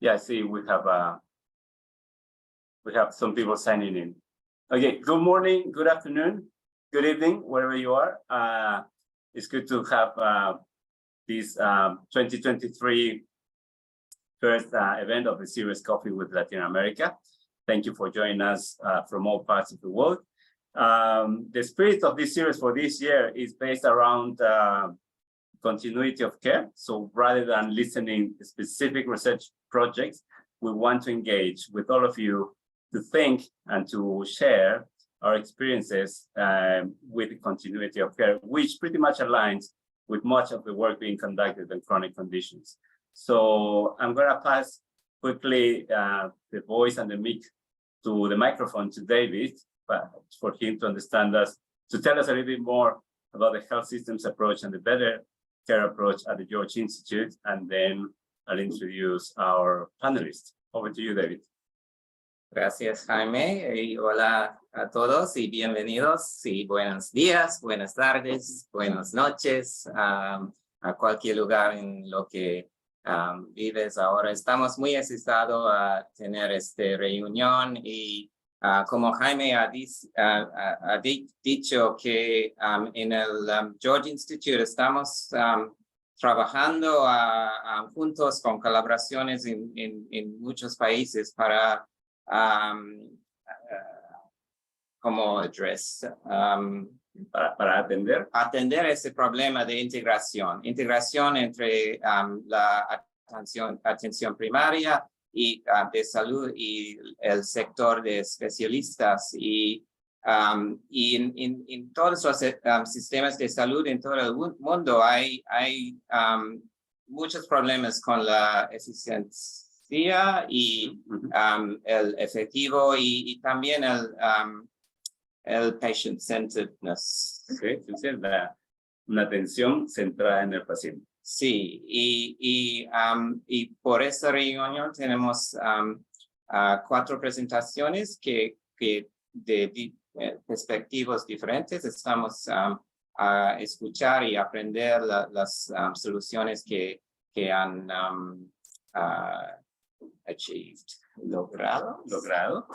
Yeah, I see we have some people signing in. Okay, good morning, good afternoon, good evening, wherever you are. It's good to have this 2023 first event of the series Coffee with Latin America. Thank you for joining us from all parts of the world. The spirit of this series for this year is based around continuity of care. So rather than listening to specific research projects, we want to engage with all of you to think and to share our experiences with the continuity of care, which pretty much aligns with much of the work being conducted in chronic conditions. So I'm going to pass quickly the voice and the mic to the microphone to David, for him to understand us, to tell us a little bit more about the health systems approach and the better care approach at the George Institute, and then I'll introduce our panelists. Over to you, David. Gracias, Jaime, y hola a todos y bienvenidos y buenos días, buenas tardes, buenas noches, a cualquier lugar en lo que vives ahora. Estamos muy excitados a tener esta reunión y como Jaime ha dicho que en el George Institute estamos trabajando juntos con colaboraciones en muchos países para como para atender ese problema de integración entre la atención primaria y de salud y el sector de especialistas y en todos los sistemas de salud en todo el mundo hay muchos problemas con la eficiencia y el efectivo y también el patient-centeredness. Sí, una atención centrada en el paciente. Sí, y por esta reunión tenemos 4 presentaciones que de perspectivas diferentes estamos a escuchar y aprender las soluciones que han logrado.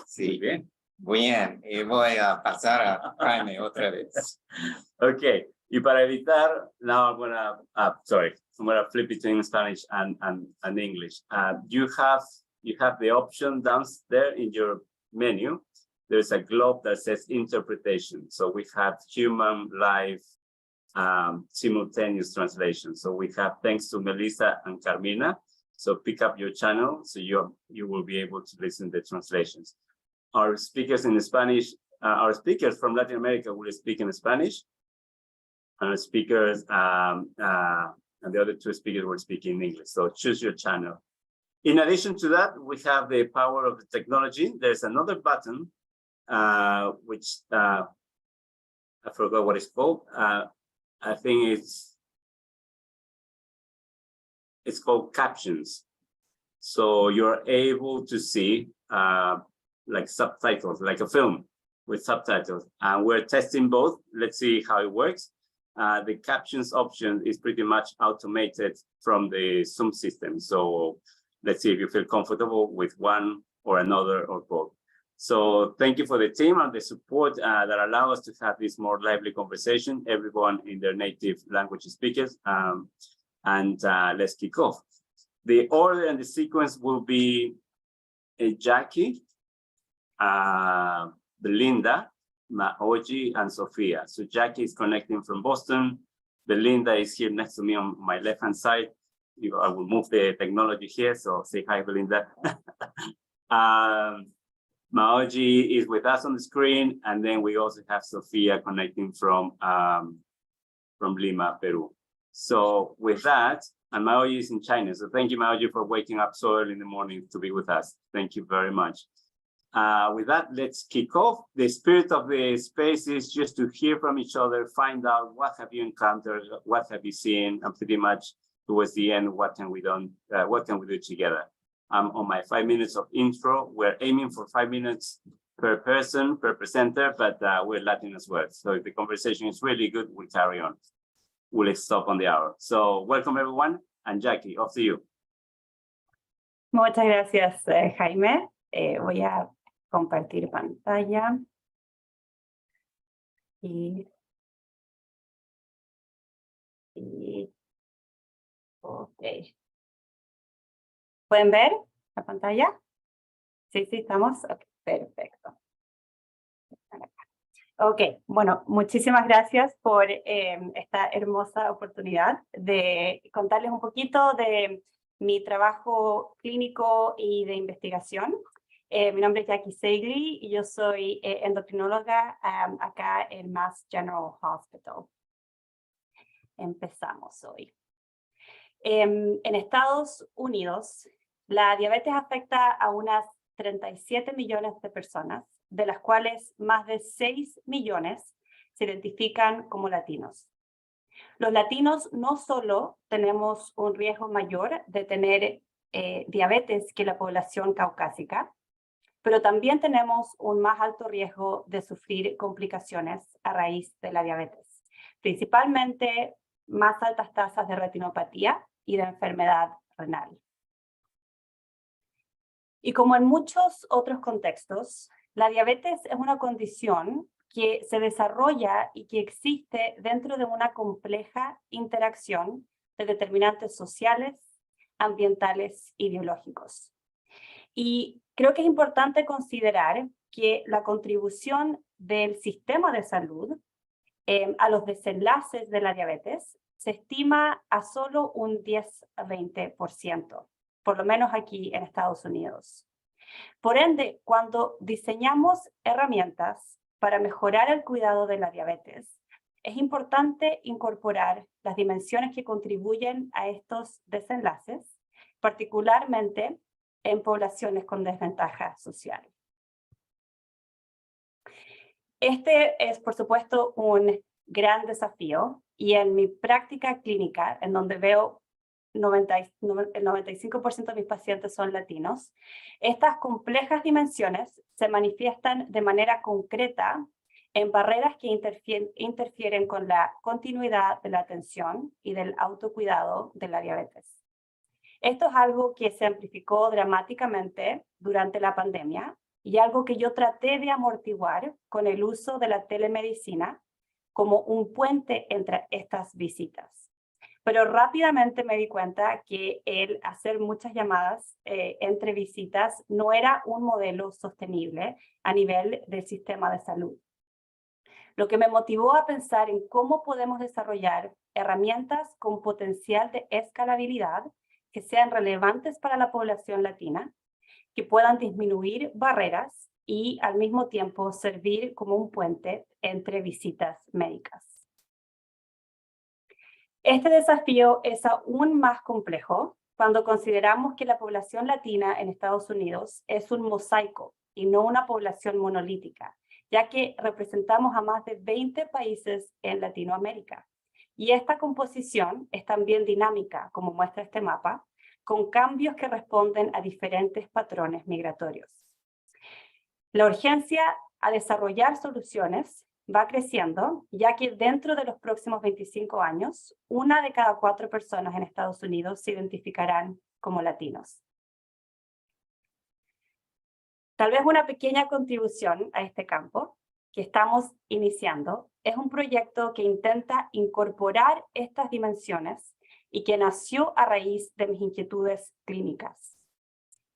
Sí, bien. Bien, y voy a pasar a Jaime otra vez. Okay, y para evitar, now I'm gonna flip between Spanish and English. You have the option down there in your menu. There's a globe that says interpretation. So we have human, live, simultaneous translation. So we have, thanks to Melissa and Carmina. So pick up your channel so you will be able to listen to the translations. Our speakers in Spanish, our speakers from Latin America will speak in Spanish. And our speakers, and the other 2 speakers will speak in English. So choose your channel. In addition to that, we have the power of the technology. There's another button, which I forgot what it's called. I think it's called captions. So you're able to see like subtitles, like a film with subtitles. And we're testing both. Let's see how it works. The captions option is pretty much automated from the Zoom system. So let's see if you feel comfortable with one or another or both. So thank you for the team and the support that allow us to have this more lively conversation, everyone in their native language speakers. And let's kick off. The order and the sequence will be Jackie, Belinda, Maoji, and Sophia. So Jackie is connecting from Boston. Belinda is here next to me on my left-hand side. I will move the technology here, so say hi, Belinda. Maoji is with us on the screen, and then we also have Sophia connecting from Lima, Peru. So with that, and Maoji is in China. So thank you, Maoji, for waking up so early in the morning to be with us. Thank you very much. With that, let's kick off. The spirit of the space is just to hear from each other, find out what have you encountered, what have you seen, and pretty much towards the end, what can we do together? On my 5 minutes of intro, we're aiming for 5 minutes per person, per presenter, but we're Latin as well. So if the conversation is really good, we'll carry on. We'll stop on the hour. So welcome everyone, and Jackie, off to you. Muchas gracias, Jaime. Voy a compartir pantalla. Ok. ¿Pueden ver la pantalla? Sí, estamos. Okay, perfecto. Ok, bueno, muchísimas gracias por esta hermosa oportunidad de contarles un poquito de mi trabajo clínico y de investigación. Mi nombre es Jackie Seigli y yo soy endocrinóloga acá en Mass General Hospital. Empezamos hoy. En Estados Unidos, la diabetes afecta a unas 37 millones de personas, de las cuales más de 6 millones se identifican como latinos. Los latinos no solo tenemos un riesgo mayor de tener diabetes que la población caucásica, pero también tenemos un más alto riesgo de sufrir complicaciones a raíz de la diabetes, principalmente más altas tasas de retinopatía y de enfermedad renal. Y como en muchos otros contextos, la diabetes es una condición que se desarrolla y que existe dentro de una compleja interacción de determinantes sociales, ambientales y biológicos. Y creo que es importante considerar que la contribución del sistema de salud a los desenlaces de la diabetes se estima a solo un 10 a 20%, por lo menos aquí en Estados Unidos. Por ende, cuando diseñamos herramientas para mejorar el cuidado de la diabetes, es importante incorporar las dimensiones que contribuyen a estos desenlaces, particularmente en poblaciones con desventaja social. Este es, por supuesto, un gran desafío y en mi práctica clínica, en donde veo el 95% de mis pacientes son latinos, estas complejas dimensiones se manifiestan de manera concreta en barreras que interfieren con la continuidad de la atención y del autocuidado de la diabetes. Esto es algo que se amplificó dramáticamente durante la pandemia y algo que yo traté de amortiguar con el uso de la telemedicina como un puente entre estas visitas. Pero rápidamente me di cuenta que el hacer muchas llamadas entre visitas no era un modelo sostenible a nivel del sistema de salud. Lo que me motivó a pensar en cómo podemos desarrollar herramientas con potencial de escalabilidad que sean relevantes para la población latina, que puedan disminuir barreras y al mismo tiempo servir como un puente entre visitas médicas. Este desafío es aún más complejo cuando consideramos que la población latina en Estados Unidos es un mosaico y no una población monolítica, ya que representamos a más de 20 países en Latinoamérica. Y esta composición es también dinámica, como muestra este mapa, con cambios que responden a diferentes patrones migratorios. La urgencia a desarrollar soluciones va creciendo, ya que dentro de los próximos 25 años, 1 de cada 4 personas en Estados Unidos se identificarán como latinos. Tal vez una pequeña contribución a este campo que estamos iniciando es un proyecto que intenta incorporar estas dimensiones y que nació a raíz de mis inquietudes clínicas.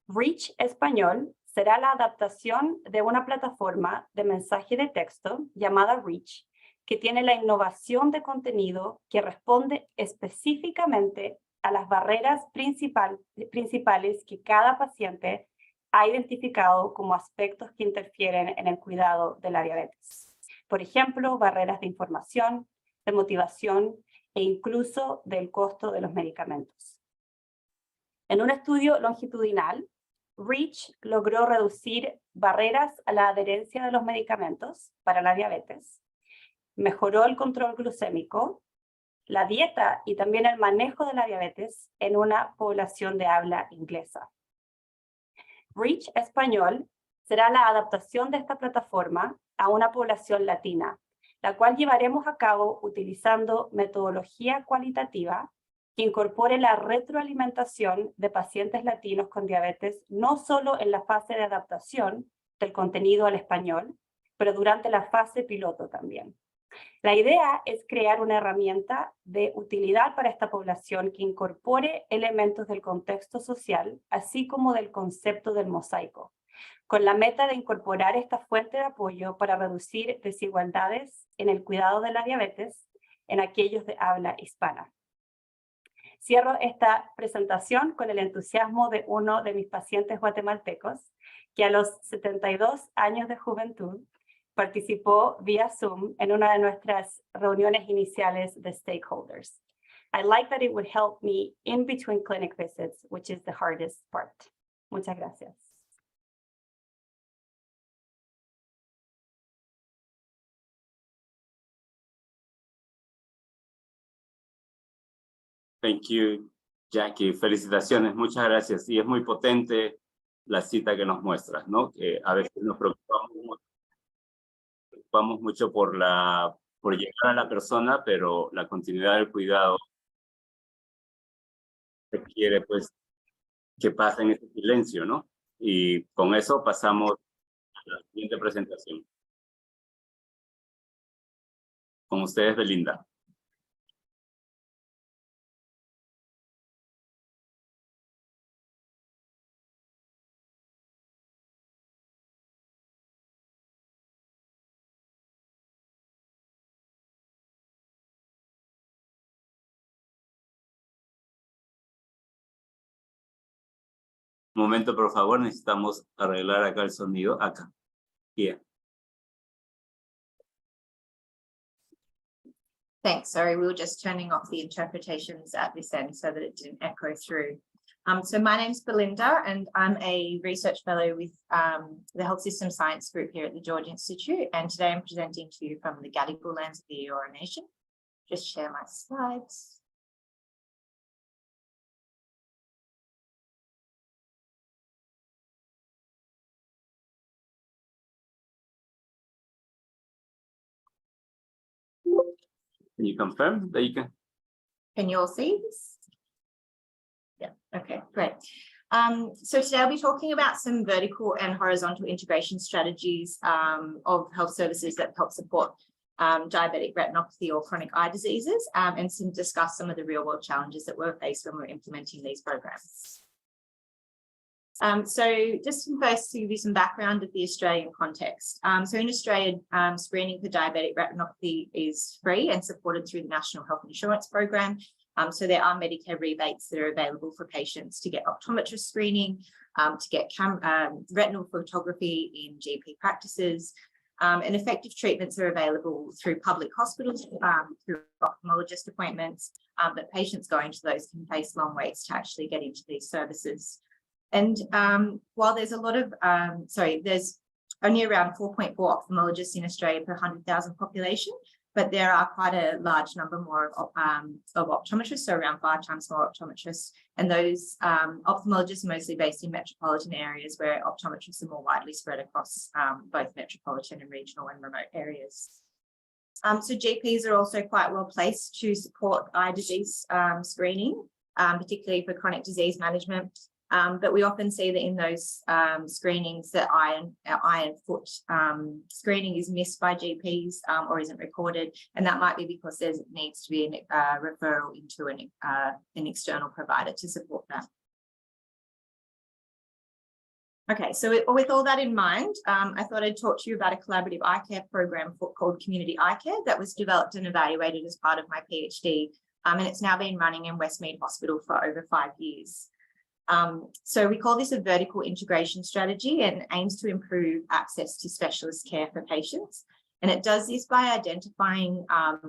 Reach Español será la adaptación de una plataforma de mensaje de texto llamada Reach, que tiene la innovación de contenido que responde específicamente a las barreras principales que cada paciente ha identificado como aspectos que interfieren en el cuidado de la diabetes. Por ejemplo, barreras de información, de motivación e incluso del costo de los medicamentos. En un estudio longitudinal, Reach logró reducir barreras a la adherencia de los medicamentos para la diabetes, mejoró el control glucémico, la dieta y también el manejo de la diabetes en una población de habla inglesa. Reach Español será la adaptación de esta plataforma a una población latina, la cual llevaremos a cabo utilizando metodología cualitativa que incorpore la retroalimentación de pacientes latinos con diabetes no solo en la fase de adaptación del contenido al español, pero durante la fase piloto también. La idea es crear una herramienta de utilidad para esta población que incorpore elementos del contexto social, así como del concepto del mosaico, con la meta de incorporar esta fuente de apoyo para reducir desigualdades en el cuidado de la diabetes en aquellos de habla hispana. Cierro esta presentación con el entusiasmo de uno de mis pacientes guatemaltecos, que a los 72 años de juventud participó vía Zoom en una de nuestras reuniones iniciales de stakeholders. I like that it would help me in between clinic visits, which is the hardest part. Muchas gracias. Thank you, Jackie. Felicitaciones, muchas gracias. Y es muy potente la cita que nos muestras, ¿no? Que a veces nos preocupamos mucho por llegar a la persona, pero la continuidad del cuidado requiere, pues, que pase en ese silencio, ¿no? Y con eso pasamos a la siguiente presentación. Con ustedes, Belinda. Un momento, por favor, necesitamos arreglar acá el sonido. Acá. Bien. Thanks. Sorry, we were just turning off the interpretations at this end so that it didn't echo through. So my name's Belinda, and I'm a research fellow with the Health System Science Group here at the George Institute. And today I'm presenting to you from the Gadigal lands of the Eora Nation. Just share my slides. Can you confirm that you can? Can you all see this? Yeah, okay, great. So today I'll be talking about some vertical and horizontal integration strategies of health services that help support diabetic retinopathy or chronic eye diseases, and discuss some of the real world challenges that we're faced when we're implementing these programs. So just first to give you some background of the Australian context. So in Australia, screening for diabetic retinopathy is free and supported through the National Health Insurance Program. So there are Medicare rebates that are available for patients to get optometrist screening, to get retinal photography in GP practices, and effective treatments are available through public hospitals, through ophthalmologist appointments, but patients going to those can face long waits to actually get into these services. And while there's a lot of, there's only around 4.4 ophthalmologists in Australia per 100,000 population, but there are quite a large number more of optometrists, so around 5 times more optometrists. And those ophthalmologists are mostly based in metropolitan areas where optometrists are more widely spread across both metropolitan and regional and remote areas. So GPs are also quite well placed to support eye disease screening, particularly for chronic disease management. But we often see that in those screenings that eye and foot screening is missed by GPs or isn't recorded, and that might be because there needs to be a referral into an external provider to support that. Okay, so with all that in mind, I thought I'd talk to you about a collaborative eye care program called Community Eye Care that was developed and evaluated as part of my PhD, and it's now been running in Westmead Hospital for over 5 years. So we call this a vertical integration strategy and aims to improve access to specialist care for patients. And it does this by identifying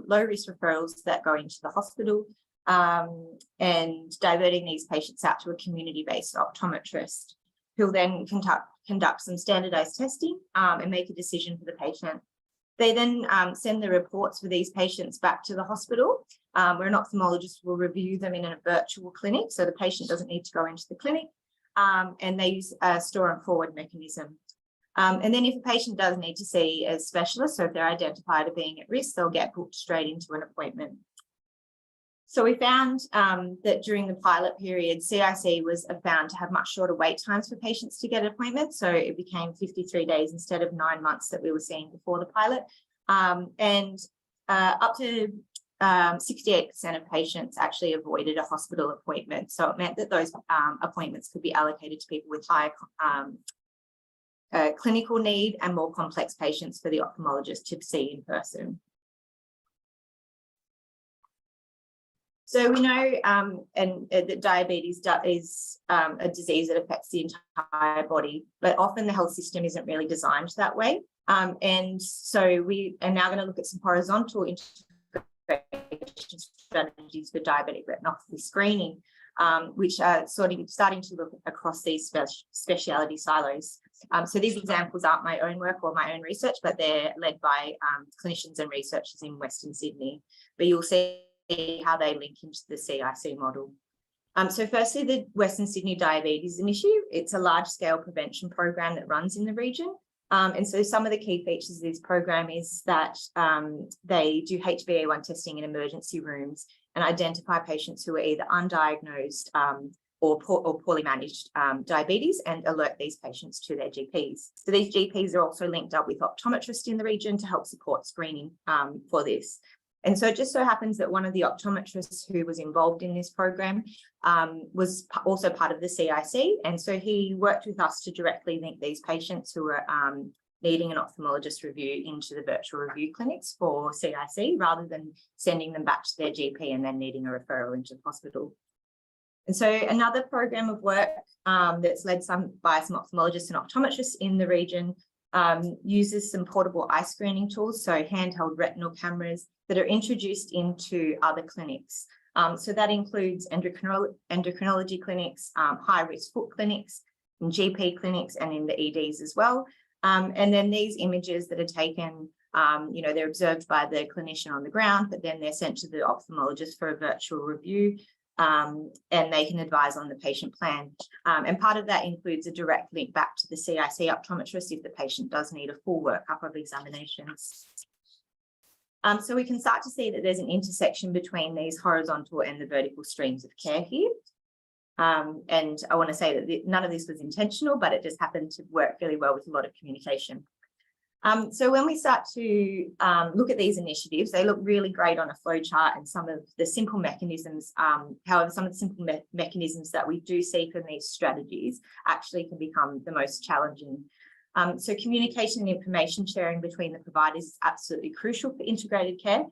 low-risk referrals that go into the hospital and diverting these patients out to a community-based optometrist who'll then conduct some standardized testing and make a decision for the patient. They then send the reports for these patients back to the hospital, where an ophthalmologist will review them in a virtual clinic, so the patient doesn't need to go into the clinic, and they use a store and forward mechanism. And then if a patient does need to see a specialist, so if they're identified as being at risk, they'll get booked straight into an appointment. So we found that during the pilot period, CIC was found to have much shorter wait times for patients to get appointments. So it became 53 days instead of 9 months that we were seeing before the pilot. Up to 68% of patients actually avoided a hospital appointment. So it meant that those appointments could be allocated to people with higher clinical need and more complex patients for the ophthalmologist to see in person. So we know that diabetes is a disease that affects the entire body, but often the health system isn't really designed that way. And so we are now going to look at some horizontal integration strategies for diabetic retinopathy screening, which are sort of starting to look across these speciality silos. So these examples aren't my own work or my own research, but they're led by clinicians and researchers in Western Sydney. But you'll see how they link into the CIC model. So firstly, the Western Sydney Diabetes Initiative, it's a large-scale prevention program that runs in the region. And so some of the key features of this program is that they do HbA1 testing in emergency rooms and identify patients who are either undiagnosed or poorly managed diabetes and alert these patients to their GPs. So these GPs are also linked up with optometrists in the region to help support screening for this. And so it just so happens that one of the optometrists who was involved in this program was also part of the CIC. And so he worked with us to directly link these patients who were needing an ophthalmologist review into the virtual review clinics for CIC, rather than sending them back to their GP and then needing a referral into the hospital. And so another program of work that's led by some ophthalmologists and optometrists in the region uses some portable eye screening tools, so handheld retinal cameras that are introduced into other clinics. So that includes endocrinology clinics, high-risk foot clinics, and GP clinics, and in the EDs as well. And then these images that are taken, they're observed by the clinician on the ground, but then they're sent to the ophthalmologist for a virtual review, and they can advise on the patient plan. And part of that includes a direct link back to the CIC optometrist if the patient does need a full workup of examinations. So we can start to see that there's an intersection between these horizontal and the vertical streams of care here. And I want to say that none of this was intentional, but it just happened to work really well with a lot of communication. So when we start to look at these initiatives, they look really great on a flow chart, and some of the simple mechanisms, however, some of the simple mechanisms that we do see from these strategies actually can become the most challenging. So communication and information sharing between the providers is absolutely crucial for integrated care.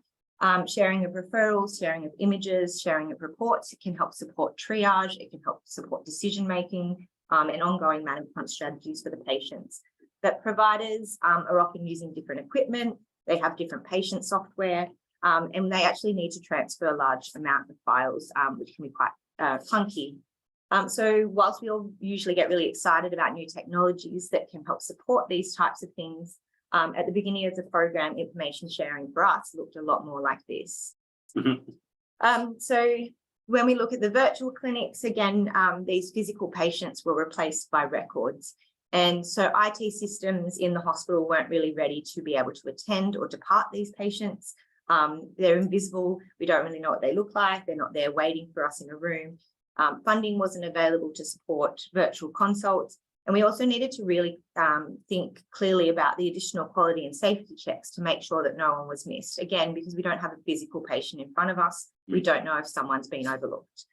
Sharing of referrals, sharing of images, sharing of reports, it can help support triage, it can help support decision-making and ongoing management strategies for the patients. But providers are often using different equipment, they have different patient software, and they actually need to transfer a large amount of files, which can be quite clunky. So whilst we all usually get really excited about new technologies that can help support these types of things, at the beginning of the program, information sharing for us looked a lot more like this. So when we look at the virtual clinics, again, these physical patients were replaced by records. And so IT systems in the hospital weren't really ready to be able to attend or depart these patients. They're invisible. We don't really know what they look like. They're not there waiting for us in a room. Funding wasn't available to support virtual consults. And we also needed to really think clearly about the additional quality and safety checks to make sure that no one was missed. Again, because we don't have a physical patient in front of us, we don't know if someone's been overlooked.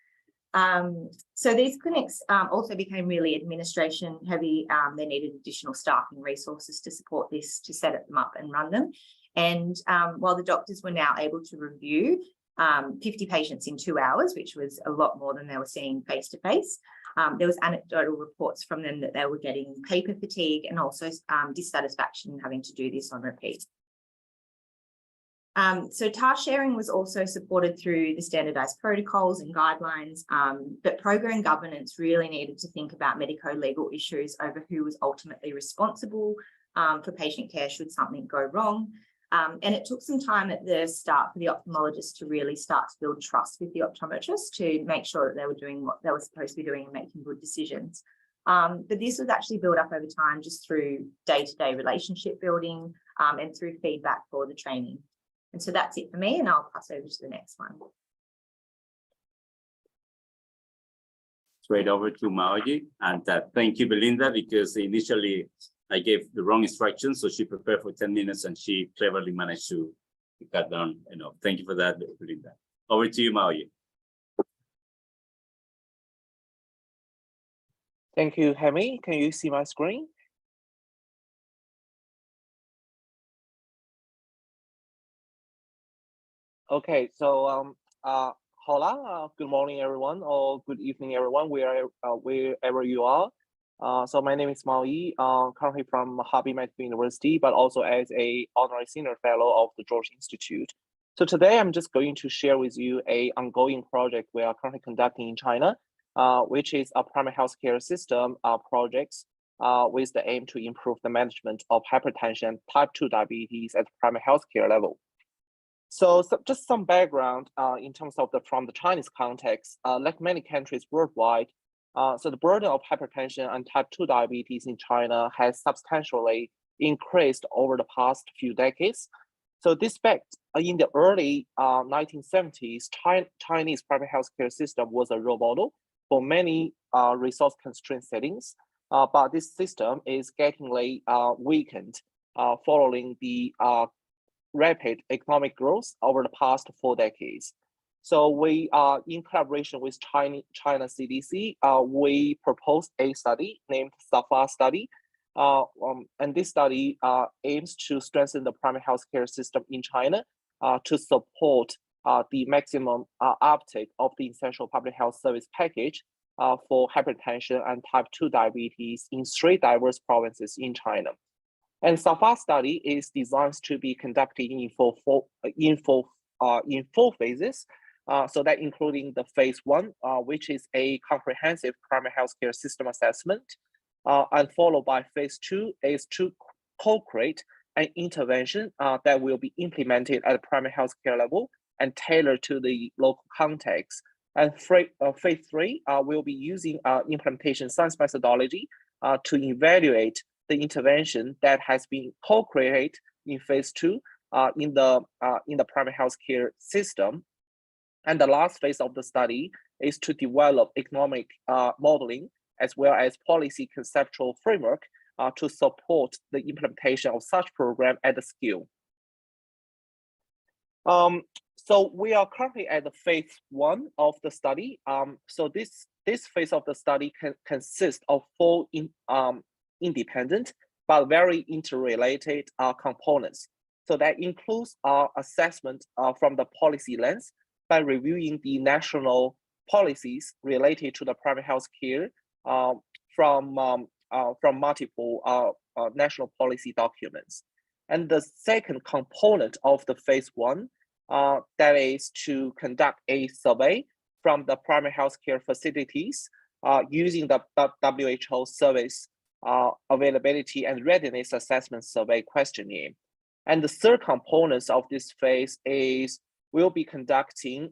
So these clinics also became really administration heavy. They needed additional staff and resources to support this, to set them up and run them. And while the doctors were now able to review 50 patients in 2 hours, which was a lot more than they were seeing face to face, there was anecdotal reports from them that they were getting paper fatigue and also dissatisfaction in having to do this on repeat. So task sharing was also supported through the standardized protocols and guidelines, but program governance really needed to think about medico-legal issues over who was ultimately responsible for patient care should something go wrong. And it took some time at the start for the ophthalmologist to really start to build trust with the optometrist to make sure that they were doing what they were supposed to be doing and making good decisions. But this was actually built up over time just through day-to-day relationship building and through feedback for the training. And so that's it for me, and I'll pass over to the next one. straight over to Maoyi. And thank you, Belinda, because initially I gave the wrong instructions. So she prepared for 10 minutes and she cleverly managed to cut down enough. Thank you for that, Belinda. Over to you, Maoyi. Thank you, Hemi. Can you see my screen? Okay, so hola, good morning, everyone, or good evening, everyone, wherever you are. So my name is Mao Yi, currently from Harbin Medical University, but also as a honorary senior fellow of the George Institute. So today I'm just going to share with you a ongoing project we are currently conducting in China, which is a primary healthcare system projects with the aim to improve the management of hypertension, type 2 diabetes at the primary healthcare level. So just some background in terms of from the Chinese context, like many countries worldwide, so the burden of hypertension and type 2 diabetes in China has substantially increased over the past few decades. So this fact, in the early 1970s, Chinese private healthcare system was a role model for many resource-constrained settings, but this system is getting weakened following the rapid economic growth over the past 4 decades. So we are in collaboration with China CDC, we proposed a study named SAFA study. And this study aims to strengthen the primary healthcare system in China to support the maximum uptake of the essential public health service package for hypertension and type 2 diabetes in 3 diverse provinces in China. And SAFA study is designed to be conducted in four phases. So that including the phase 1, which is a comprehensive primary healthcare system assessment, and followed by phase 2 is to co-create an intervention that will be implemented at the primary healthcare level and tailored to the local context. And phase 3 will be using implementation science methodology to evaluate the intervention that has been co-created in phase 2 in the primary healthcare system. And the last phase of the study is to develop economic modeling as well as policy conceptual framework to support the implementation of such program at the scale. So we are currently at the phase 1 of the study. So this phase of the study consists of 4 independent but very interrelated components. So that includes assessment from the policy lens by reviewing the national policies related to the primary health care from multiple national policy documents. And the second component of the phase 1 that is to conduct a survey from the primary healthcare facilities using the WHO service availability and readiness assessment survey questionnaire. And the third component of this phase is we'll be conducting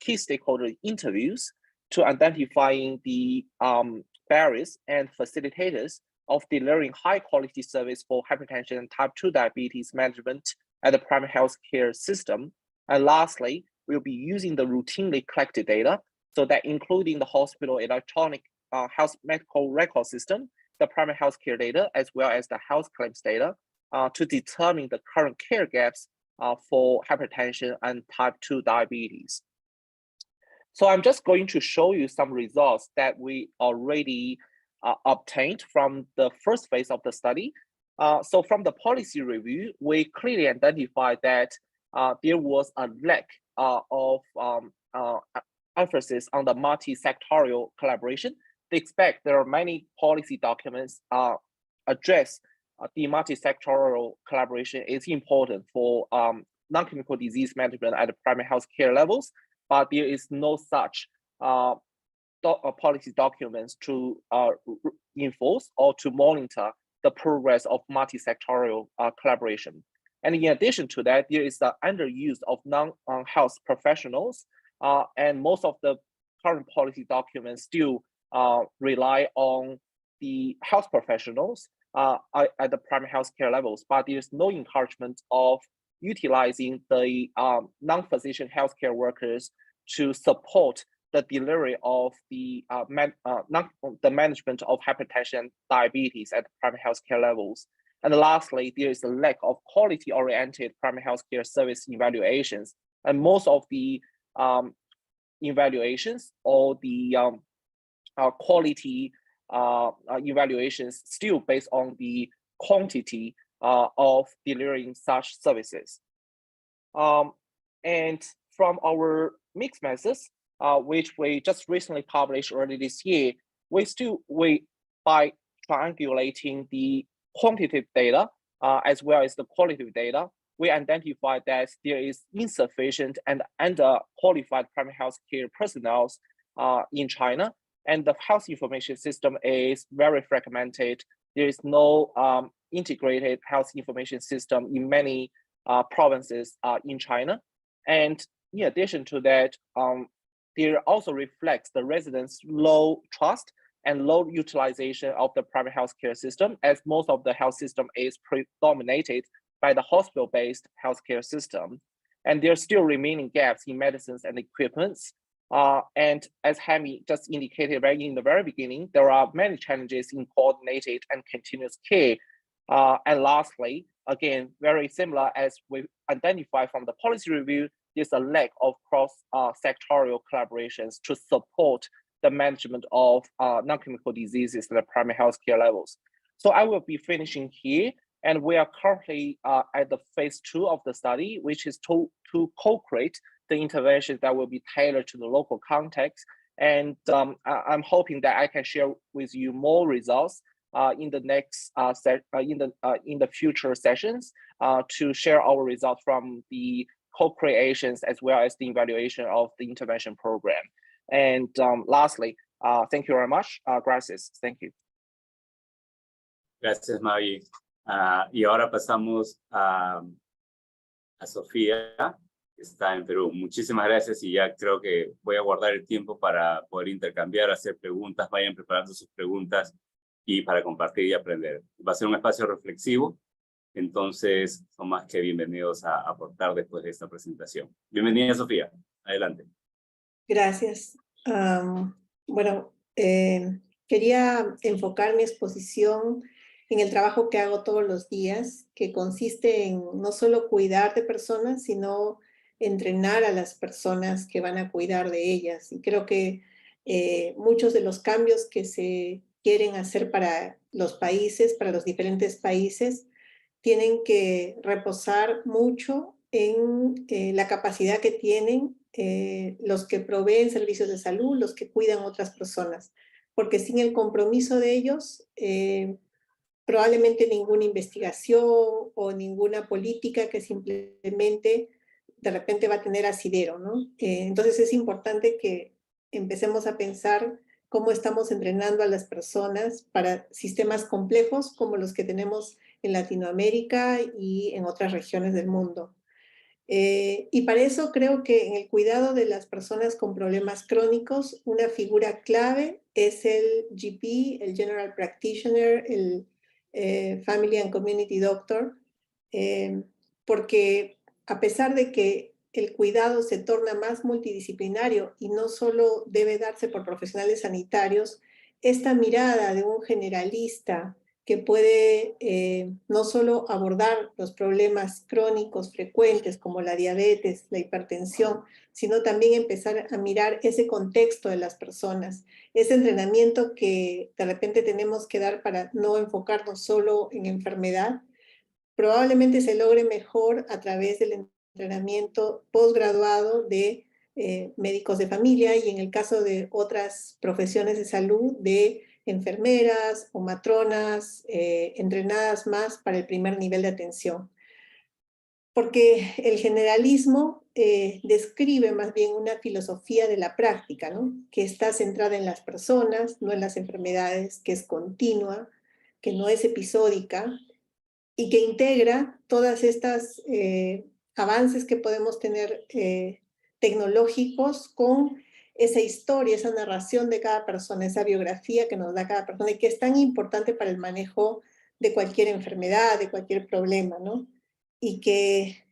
key stakeholder interviews to identifying the barriers and facilitators of delivering high quality service for hypertension and type 2 diabetes management at the primary health care system. And lastly, we'll be using the routinely collected data, so that including the hospital electronic health medical record system, the primary health care data, as well as the health claims data to determine the current care gaps for hypertension and type 2 diabetes. So I'm just going to show you some results that we already obtained from the first phase of the study. So from the policy review, we clearly identified that there was a lack of emphasis on the multi-sectorial collaboration. They expect there are many policy documents address the multi-sectorial collaboration is important for non-communicable disease management at the primary health care levels, but there is no such policy documents to enforce or to monitor the progress of multi-sectorial collaboration. And in addition to that, there is the underuse of non-health professionals, and most of the current policy documents still rely on the health professionals at the primary health care levels, but there's no encouragement of utilizing the non-physician healthcare workers to support the delivery of the the management of hypertension and diabetes at primary healthcare levels. And lastly, there is a lack of quality-oriented primary healthcare service evaluations, and most of the evaluations or the quality evaluations still based on the quantity of delivering such services. And from our mixed methods, which we just recently published early this year, by triangulating the quantitative data as well as the qualitative data, we identified that there is insufficient and underqualified primary health care personnel in China, and the health information system is very fragmented. There is no integrated health information system in many provinces in China. And in addition to that, there also reflects the residents' low trust and low utilization of the private healthcare system, as most of the health system is predominated by the hospital-based healthcare system. And there are still remaining gaps in medicines and equipments. And as Hemi just indicated right in the very beginning, there are many challenges in coordinated and continuous care. And lastly, again, very similar as we identified from the policy review, there's a lack of cross-sectorial collaborations to support the management of non-communicable diseases at the primary healthcare levels. So I will be finishing here, and we are currently at the phase 2 of the study, which is to co-create the interventions that will be tailored to the local context. And I'm hoping that I can share with you more results in the next in the future sessions to share our results from the co-creations as well as the evaluation of the intervention program. And lastly, thank you very much. Gracias. Thank you. Gracias, Mavi. Y ahora pasamos a Sofía, que está en Perú. Muchísimas gracias, y ya creo que voy a guardar el tiempo para poder intercambiar, hacer preguntas. Vayan preparando sus preguntas y para compartir y aprender. Va a ser un espacio reflexivo, entonces son más que bienvenidos a aportar después de esta presentación. Bienvenida, Sofía. Adelante. Gracias. Bueno, quería enfocar mi exposición en el trabajo que hago todos los días, que consiste en no solo cuidar de personas, sino entrenar a las personas que van a cuidar de ellas. Y creo que muchos de los cambios que se quieren hacer para los países, para los diferentes países, tienen que reposar mucho en la capacidad que tienen los que proveen servicios de salud, los que cuidan a otras personas, porque sin el compromiso de ellos, probablemente ninguna investigación o ninguna política que simplemente de repente va a tener asidero, ¿no? Entonces es importante que empecemos a pensar cómo estamos entrenando a las personas para sistemas complejos como los que tenemos en Latinoamérica y en otras regiones del mundo. Y para eso creo que en el cuidado de las personas con problemas crónicos, una figura clave es el GP, el General Practitioner, el Family and Community Doctor, porque a pesar de que el cuidado se torna más multidisciplinario y no solo debe darse por profesionales sanitarios, esta mirada de un generalista que puede no solo abordar los problemas crónicos frecuentes como la diabetes, la hipertensión, sino también empezar a mirar ese contexto de las personas, ese entrenamiento que de repente tenemos que dar para no enfocarnos solo en enfermedad, probablemente se logre mejor a través del entrenamiento posgraduado de médicos de familia y en el caso de otras profesiones de salud, de enfermeras o matronas entrenadas más para el primer nivel de atención. Porque el generalismo describe más bien una filosofía de la práctica, ¿no? Que está centrada en las personas, no en las enfermedades, que es continua, que no es episódica y que integra todas estas avances que podemos tener tecnológicos con esa historia, esa narración de cada persona, esa biografía que nos da cada persona y que es tan importante para el manejo de cualquier enfermedad, de cualquier problema, ¿no? Y que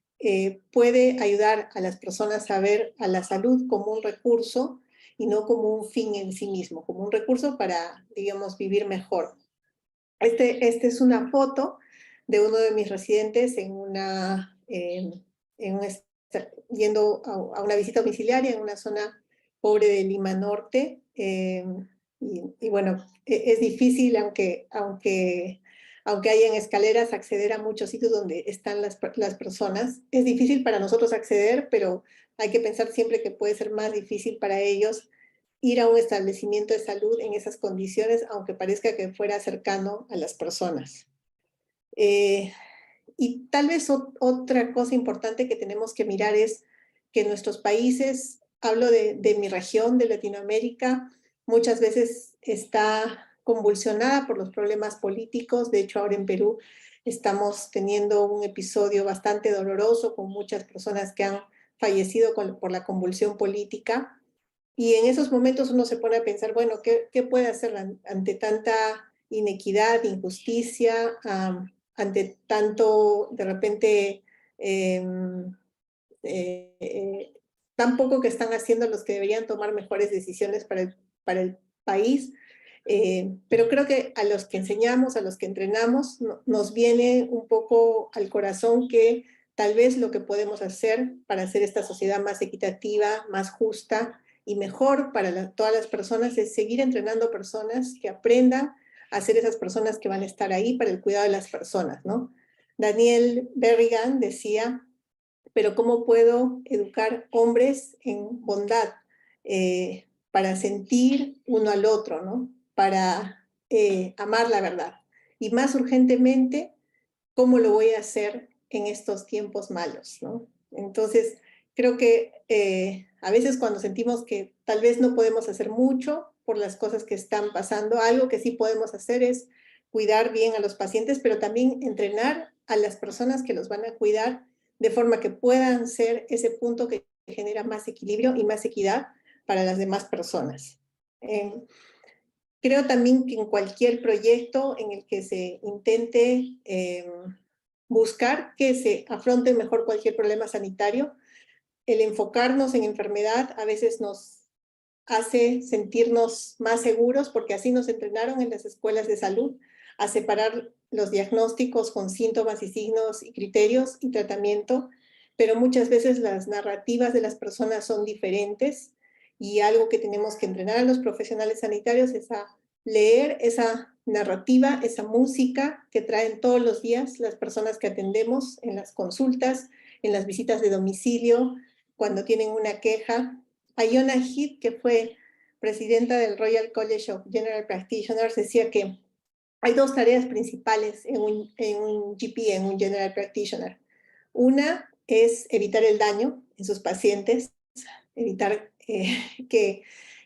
puede ayudar a las personas a ver a la salud como un recurso y no como un fin en sí mismo, como un recurso para, digamos, vivir mejor. Este es una foto de uno de mis residentes yendo a una visita domiciliaria en una zona pobre de Lima Norte. Y bueno, es difícil, aunque hayan escaleras, acceder a muchos sitios donde están las personas. Es difícil para nosotros acceder, pero hay que pensar siempre que puede ser más difícil para ellos ir a un establecimiento de salud en esas condiciones, aunque parezca que fuera cercano a las personas. Y tal vez otra cosa importante que tenemos que mirar es que nuestros países, hablo de mi región, de Latinoamérica, muchas veces está convulsionada por los problemas políticos. De hecho, ahora en Perú estamos teniendo un episodio bastante doloroso con muchas personas que han fallecido por la convulsión política. Y en esos momentos uno se pone a pensar, bueno, ¿qué puede hacer ante tanta inequidad, injusticia, ante tanto, de repente, tan poco que están haciendo los que deberían tomar mejores decisiones para el país? Pero creo que a los que enseñamos, a los que entrenamos, nos viene un poco al corazón que tal vez lo que podemos hacer para hacer esta sociedad más equitativa, más justa y mejor para todas las personas es seguir entrenando personas que aprendan a ser esas personas que van a estar ahí para el cuidado de las personas, ¿no? Daniel Berrigan decía, pero ¿cómo puedo educar hombres en bondad para sentir uno al otro, ¿no? Para amar la verdad? Y más urgentemente, ¿cómo lo voy a hacer en estos tiempos malos, ¿no? Entonces, creo que a veces cuando sentimos que tal vez no podemos hacer mucho por las cosas que están pasando, algo que sí podemos hacer es cuidar bien a los pacientes, pero también entrenar a las personas que los van a cuidar de forma que puedan ser ese punto que genera más equilibrio y más equidad para las demás personas. Creo también que en cualquier proyecto en el que se intente buscar que se afronte mejor cualquier problema sanitario, el enfocarnos en enfermedad a veces nos hace sentirnos más seguros porque así nos entrenaron en las escuelas de salud a separar los diagnósticos con síntomas y signos y criterios y tratamiento, pero muchas veces las narrativas de las personas son diferentes y algo que tenemos que entrenar a los profesionales sanitarios es a leer esa narrativa, esa música que traen todos los días las personas que atendemos en las consultas, en las visitas de domicilio, cuando tienen una queja. Iona Heath, que fue presidenta del Royal College of General Practitioners, decía que hay dos tareas principales en un GP, en un General Practitioner. Una es evitar el daño en sus pacientes, evitar que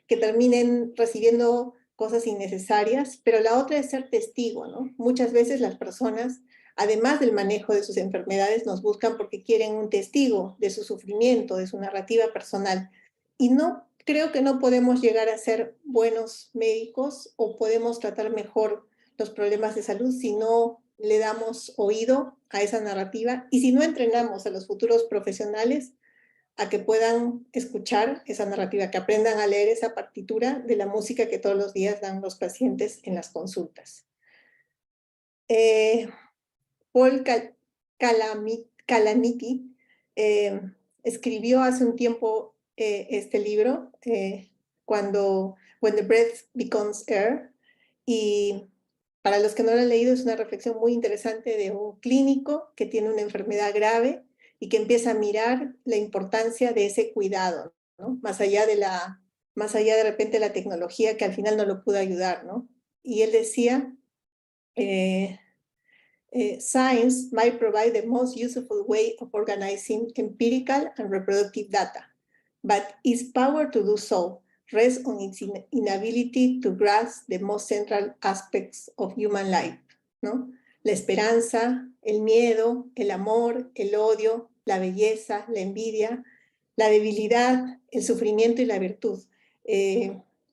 terminen recibiendo cosas innecesarias, pero la otra es ser testigo, ¿no? Muchas veces las personas, además del manejo de sus enfermedades, nos buscan porque quieren un testigo de su sufrimiento, de su narrativa personal. Y no, creo que no podemos llegar a ser buenos médicos o podemos tratar mejor los problemas de salud si no le damos oído a esa narrativa y si no entrenamos a los futuros profesionales a que puedan escuchar esa narrativa, que aprendan a leer esa partitura de la música que todos los días dan los pacientes en las consultas. Paul Kalanithi escribió hace un tiempo este libro, When the Breath Becomes Air, y para los que no lo han leído es una reflexión muy interesante de un clínico que tiene una enfermedad grave y que empieza a mirar la importancia de ese cuidado, ¿no? Más allá de repente la tecnología que al final no lo pudo ayudar, ¿no? Y él decía, science might provide the most useful way of organizing empirical and reproductive data, but its power to do so rests on its inability to grasp the most central aspects of human life, ¿no? La esperanza, el miedo, el amor, el odio, la belleza, la envidia, la debilidad, el sufrimiento y la virtud.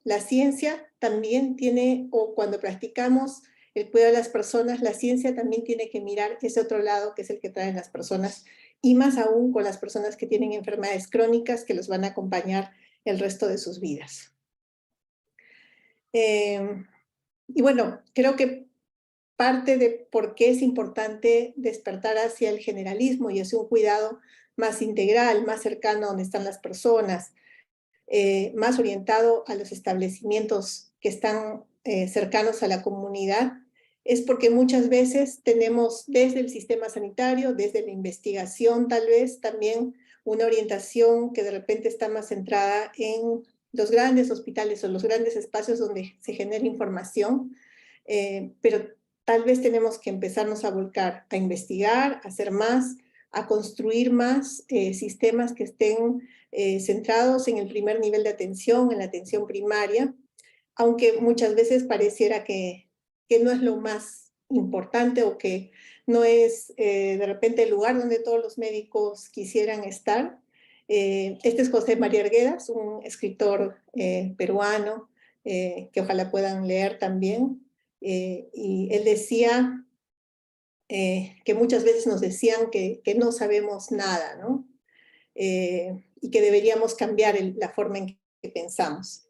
La ciencia también tiene, o cuando practicamos el cuidado de las personas, la ciencia también tiene que mirar ese otro lado que es el que traen las personas, y más aún con las personas que tienen enfermedades crónicas que los van a acompañar el resto de sus vidas. Y bueno, creo que parte de por qué es importante despertar hacia el generalismo y hacia un cuidado más integral, más cercano a donde están las personas, más orientado a los establecimientos que están cercanos a la comunidad, es porque muchas veces tenemos desde el sistema sanitario, desde la investigación tal vez, también una orientación que de repente está más centrada en los grandes hospitales o los grandes espacios donde se genera información, pero tal vez tenemos que empezarnos a volcar, a investigar, a hacer más, a construir más sistemas que estén centrados en el primer nivel de atención, en la atención primaria, aunque muchas veces pareciera que no es lo más importante o que no es de repente el lugar donde todos los médicos quisieran estar. Este es José María Arguedas, un escritor peruano que ojalá puedan leer también. Y él decía que muchas veces nos decían que no sabemos nada, ¿no? Y que deberíamos cambiar la forma en que pensamos.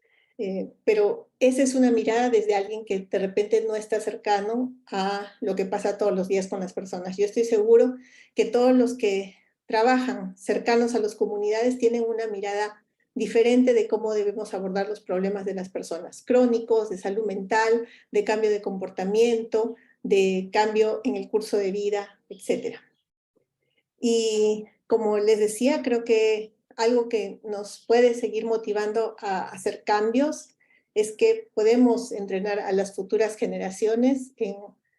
Pero esa es una mirada desde alguien que de repente no está cercano a lo que pasa todos los días con las personas. Yo estoy seguro que todos los que trabajan cercanos a las comunidades tienen una mirada diferente de cómo debemos abordar los problemas de las personas, crónicos, de salud mental, de cambio de comportamiento, de cambio en el curso de vida, etc. Y como les decía, creo que algo que nos puede seguir motivando a hacer cambios es que podemos entrenar a las futuras generaciones en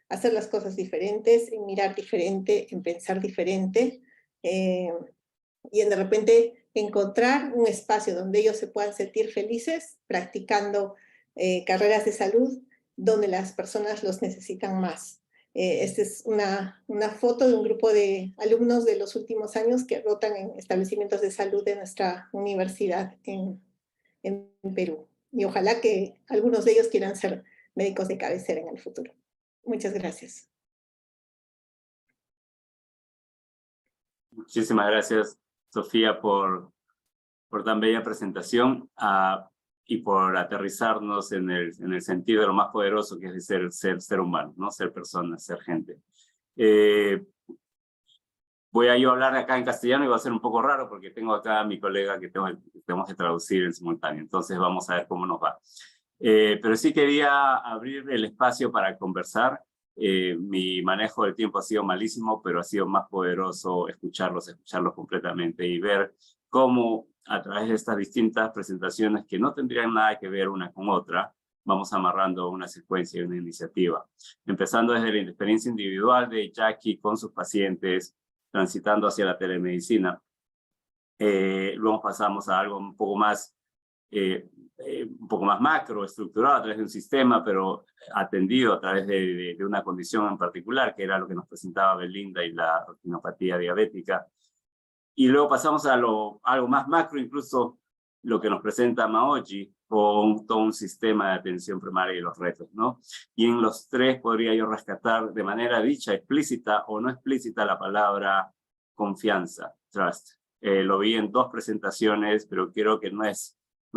hacer las cosas diferentes, en mirar diferente, en pensar diferente, y en de repente encontrar un espacio donde ellos se puedan sentir felices practicando carreras de salud donde las personas los necesitan más. Esta es una foto de un grupo de alumnos de los últimos años que rotan en establecimientos de salud de nuestra universidad en Perú. Y ojalá que algunos de ellos quieran ser médicos de cabecera en el futuro. Muchas gracias. Muchísimas gracias, Sofía, por tan bella presentación y por aterrizarnos en el sentido de lo más poderoso que es ser humano, ¿no? Ser persona, ser gente. Voy a yo hablar acá en castellano y va a ser un poco raro porque tengo acá a mi colega que tenemos que traducir en simultáneo. Entonces vamos a ver cómo nos va. Pero sí quería abrir el espacio para conversar. Mi manejo del tiempo ha sido malísimo, pero ha sido más poderoso escucharlos completamente y ver cómo a través de estas distintas presentaciones que no tendrían nada que ver una con otra, vamos amarrando una secuencia y una iniciativa. Empezando desde la experiencia individual de Jackie con sus pacientes, transitando hacia la telemedicina. Luego pasamos a algo un poco más macro, estructurado a través de un sistema, pero atendido a través de una condición en particular, que era lo que nos presentaba Belinda y la retinopatía diabética. Y luego pasamos a algo más macro, incluso lo que nos presenta Maoji, con todo un sistema de atención primaria y los retos, ¿no? Y en los tres podría yo rescatar de manera dicha, explícita o no explícita, la palabra confianza, trust. Lo vi en dos presentaciones, pero creo que no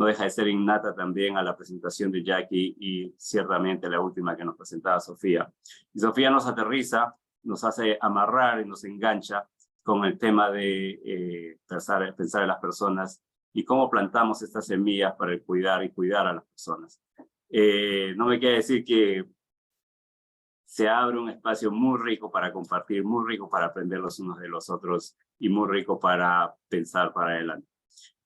deja de ser innata también a la presentación de Jackie y ciertamente la última que nos presentaba Sofía. Y Sofía nos aterriza, nos hace amarrar y nos engancha con el tema de pensar en las personas y cómo plantamos estas semillas para el cuidar y cuidar a las personas. No me quiere decir que se abre un espacio muy rico para compartir, muy rico para aprender los unos de los otros y muy rico para pensar para adelante.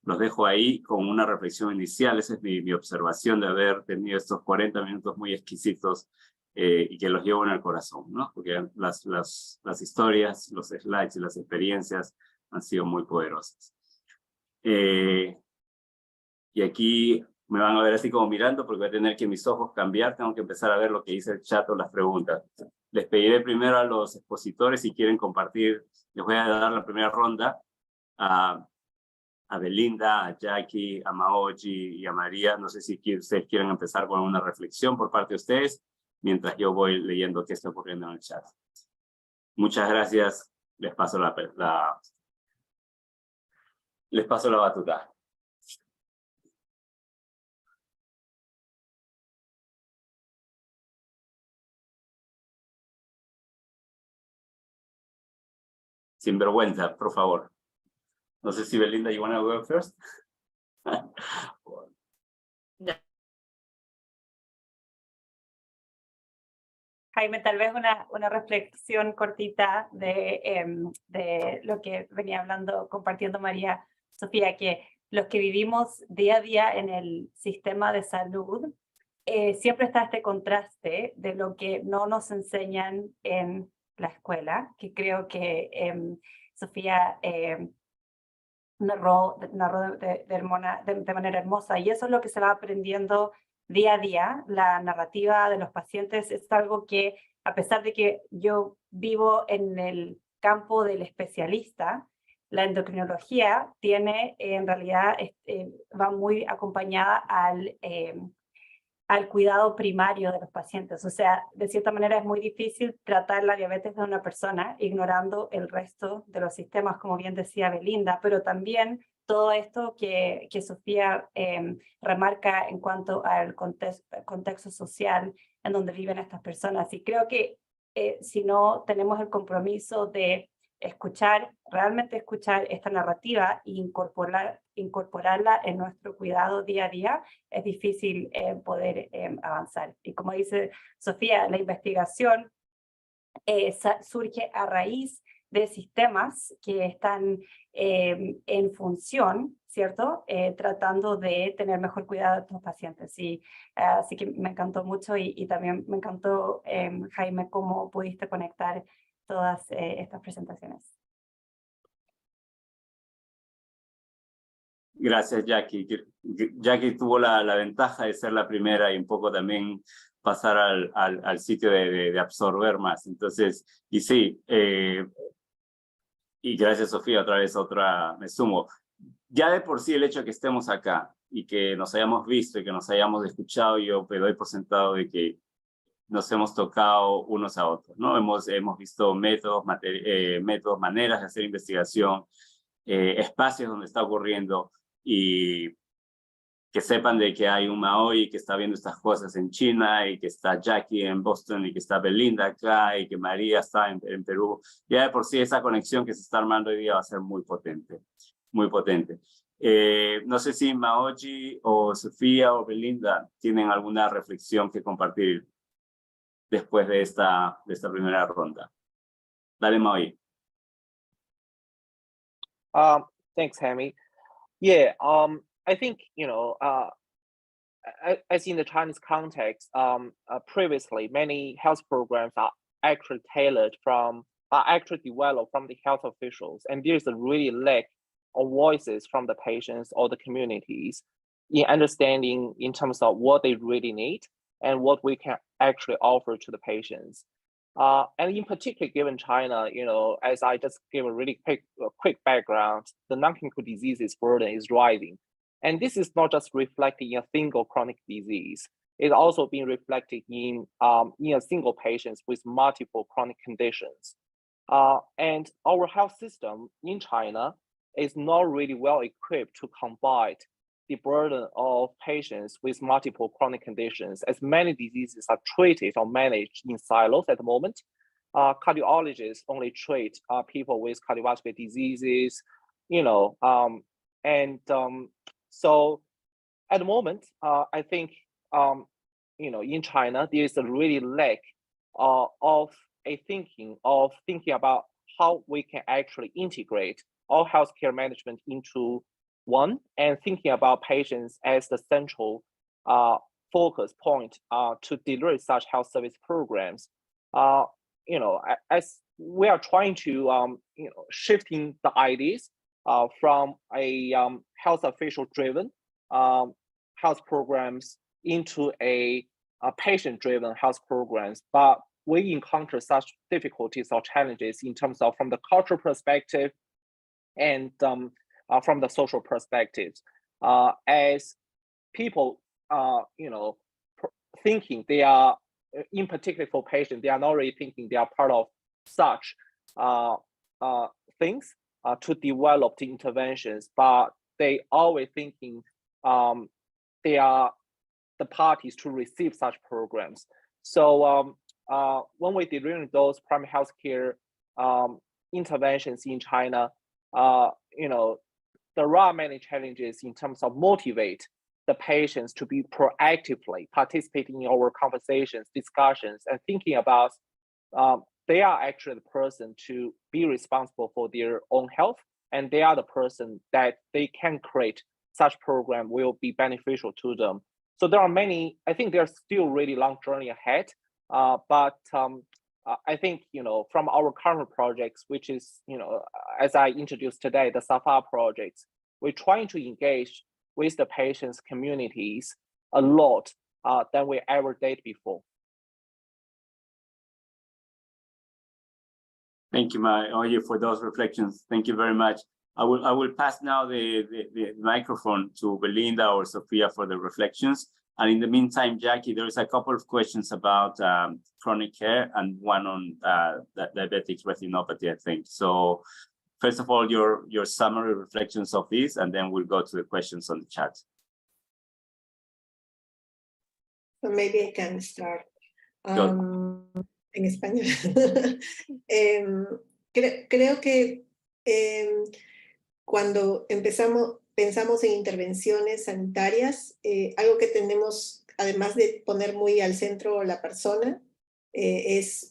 Los dejo ahí con una reflexión inicial. Esa es mi observación de haber tenido estos 40 minutos muy exquisitos y que los llevo en el corazón, ¿no? Porque las historias, los slides y las experiencias han sido muy poderosas. Y aquí me van a ver así como mirando porque voy a tener que mis ojos cambiar. Tengo que empezar a ver lo que dice el chat o las preguntas. Les pediré primero a los expositores si quieren compartir. Les voy a dar la primera ronda a Belinda, a Jackie, a Maoji y a María. No sé si ustedes quieren empezar con una reflexión por parte de ustedes, mientras yo voy leyendo qué está ocurriendo en el chat. Muchas gracias. Les paso la batuta. Sin vergüenza, por favor. No sé si Belinda, you want to go first? Jaime, tal vez una reflexión cortita de lo que venía hablando, compartiendo María Sofía, que los que vivimos día a día en el sistema de salud, siempre está este contraste de lo que no nos enseñan en la escuela, que creo que Sofía narró de manera hermosa, y eso es lo que se va aprendiendo día a día. La narrativa de los pacientes es algo que, a pesar de que yo vivo en el campo del especialista, la endocrinología tiene, en realidad, va muy acompañada al cuidado primario de los pacientes. O sea, de cierta manera es muy difícil tratar la diabetes de una persona ignorando el resto de los sistemas, como bien decía Belinda, pero también todo esto que Sofía remarca en cuanto al contexto social en donde viven estas personas. Y creo que si no tenemos el compromiso de realmente escuchar esta narrativa e incorporarla en nuestro cuidado día a día, es difícil poder avanzar. Y como dice Sofía, la investigación surge a raíz de sistemas que están en función, ¿cierto? Tratando de tener mejor cuidado de estos pacientes. Y, así que me encantó mucho y también me encantó, Jaime, cómo pudiste conectar todas estas presentaciones. Gracias, Jackie. Jackie tuvo la ventaja de ser la primera y un poco también pasar al sitio de absorber más. Entonces, y sí, y gracias, Sofía, me sumo. Ya de por sí el hecho de que estemos acá y que nos hayamos visto y que nos hayamos escuchado, yo me doy por sentado de que nos hemos tocado unos a otros, ¿no? Hemos visto métodos, maneras de hacer investigación, espacios donde está ocurriendo, y que sepan de que hay un Maoi que está viendo estas cosas en China, y que está Jackie en Boston, y que está Belinda acá, y que María está en Perú. Ya de por sí esa conexión que se está armando hoy día va a ser muy potente, muy potente. No sé si Maoji o Sofía o Belinda tienen alguna reflexión que compartir después de esta primera ronda. Dale, Maui. Thanks, Hammy. Yeah, I think, as in the Chinese context, previously many health programs are actually developed from the health officials, and there's a really lack of voices from the patients or the communities in understanding in terms of what they really need and what we can actually offer to the patients. And in particular, given China, as I just gave a really quick background, the non-communicable diseases burden is rising. And this is not just reflected in a single chronic disease. It's also being reflected in a single patient with multiple chronic conditions. And our health system in China is not really well equipped to combat the burden of patients with multiple chronic conditions, as many diseases are treated or managed in silos at the moment. Cardiologists only treat people with cardiovascular diseases, so at the moment, I think, in China, there is a really lack of thinking about how we can actually integrate all healthcare management into one, and thinking about patients as the central focus point to deliver such health service programs. As we are trying to, shifting the ideas from a health official driven health programs into a patient driven health programs, but we encounter such difficulties or challenges in terms of from the cultural perspective and from the social perspectives, as people thinking they are, in particular for patients, they are not really thinking they are part of such things to develop the interventions, but they always thinking they are the parties to receive such programs. So when we deliver those primary healthcare interventions in China, you know, there are many challenges in terms of motivate the patients to be proactively participating in our conversations, discussions, and thinking about they are actually the person to be responsible for their own health, and they are the person that they can create such program will be beneficial to them. So there are many, I think there's still really long journey ahead, but I think, you know, from our current projects, which is, you know, as I introduced today, the SAFA projects, we're trying to engage with the patients' communities a lot than we ever did before. Thank you, Oye, for those reflections. Thank you very much. I will pass now the microphone to Belinda or Sophia for the reflections. And in the meantime, Jackie, there's a couple of questions about chronic care and one on diabetic retinopathy, I think. So first of all, your summary reflections of this, and then we'll go to the questions on the chat. So maybe I can start. En español. Creo que cuando pensamos en intervenciones sanitarias, algo que tenemos, además de poner muy al centro la persona, es,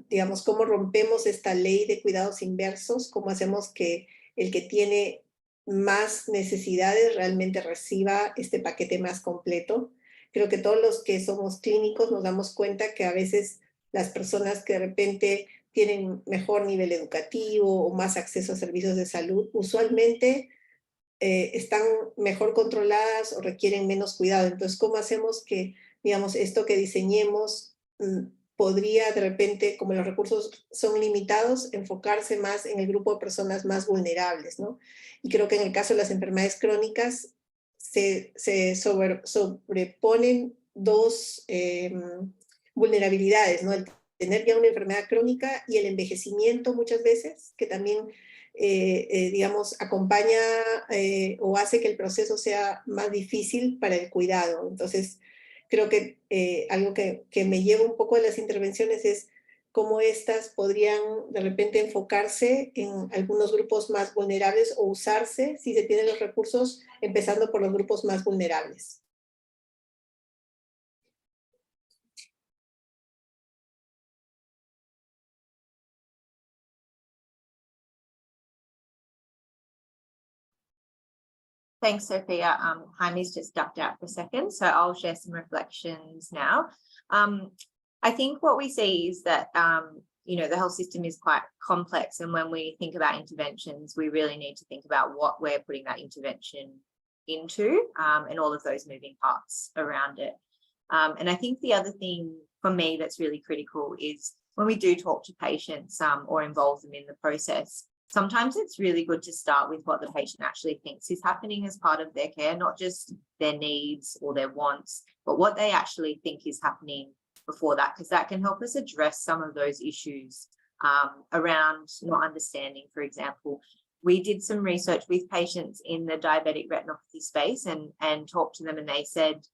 digamos, cómo rompemos esta ley de cuidados inversos, cómo hacemos que el que tiene más necesidades realmente reciba este paquete más completo. Creo que todos los que somos clínicos nos damos cuenta que a veces las personas que de repente tienen mejor nivel educativo o más acceso a servicios de salud, usualmente están mejor controladas o requieren menos cuidado. Entonces, ¿cómo hacemos que, digamos, esto que diseñemos podría de repente, como los recursos son limitados, enfocarse más en el grupo de personas más vulnerables, ¿no? Y creo que en el caso de las enfermedades crónicas se sobreponen dos vulnerabilidades, ¿no? El tener ya una enfermedad crónica y el envejecimiento muchas veces, que también, digamos, acompaña o hace que el proceso sea más difícil para el cuidado. Entonces, creo que algo que me lleva un poco a las intervenciones es cómo estas podrían de repente enfocarse en algunos grupos más vulnerables o usarse, si se tienen los recursos, empezando por los grupos más vulnerables. Thanks, Sophia. Jaime's just ducked out for a second, so I'll share some reflections now. I think what we see is that, you know, the health system is quite complex, and when we think about interventions, we really need to think about what we're putting that intervention into, and all of those moving parts around it. And I think the other thing for me that's really critical is when we do talk to patients or involve them in the process, sometimes it's really good to start with what the patient actually thinks is happening as part of their care, not just their needs or their wants, but what they actually think is happening before that, because that can help us address some of those issues around not understanding. For example, we did some research with patients in the diabetic retinopathy space and talked to them, and they said,